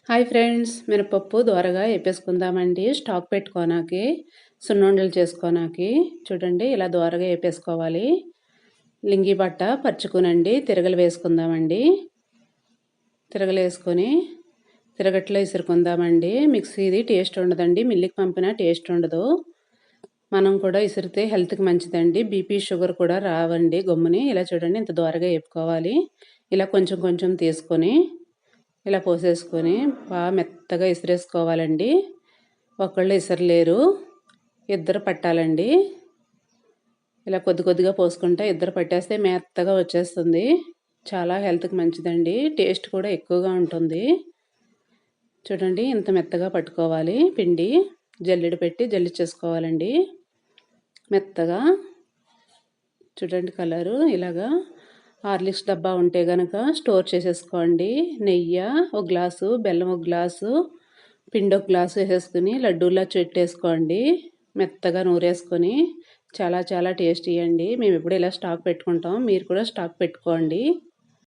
Hi friends, మినపప్పు దోరగా ఏపేసుకుందామండి. Stock పెట్టుకోనాకి సున్నుండలు చేసుకోనాకి చూడండి ఇలా దోరగా ఏపేసుకోవాలి. లింగి బట్ట పరుచుకునండి తిరగలు వేసుకుందామండి. తిరగలు వేసుకొని తిరగట్లో ఇసురుకుందామండి. మిక్సీది టేస్ట్ ఉండదండి, మిల్లికి పంపినా టేస్ట్ ఉండదు. మనం కూడా ఇసిరితే హెల్త్కి మంచిదండి. బీపీ షుగర్ కూడా రావండి గమ్ముని. ఇలా చూడండి ఇంత దోరగా వేపుకోవాలి. ఇలా కొంచెం కొంచెం తీసుకొని ఇలా పోసేసుకొని బాగా మెత్తగా ఇసిరేసుకోవాలండి. ఒకళ్ళు ఇసరలేరు, ఇద్దరు పట్టాలండి. ఇలా కొద్ది కొద్దిగా పోసుకుంటే ఇద్దరు పట్టేస్తే మెత్తగా వచ్చేస్తుంది. చాలా హెల్త్కి మంచిదండి, టేస్ట్ కూడా ఎక్కువగా ఉంటుంది. చూడండి ఇంత మెత్తగా పట్టుకోవాలి. పిండి జల్లెడ పెట్టి జల్లిచ్చేసుకోవాలండి మెత్తగా. చూడండి కలరు ఇలాగా. హార్లిక్స్ డబ్బా ఉంటే కనుక స్టోర్ చేసేసుకోండి. నెయ్యి ఒక గ్లాసు, బెల్లం ఒక గ్లాసు, పిండి ఒక గ్లాసు వేసేసుకుని లడ్డూలా చుట్టేసుకోండి. మెత్తగా నూరేసుకొని చాలా చాలా టేస్టీ అండి. మేము ఎప్పుడు ఇలా స్టాక్ పెట్టుకుంటాం, మీరు కూడా స్టాక్ పెట్టుకోండి.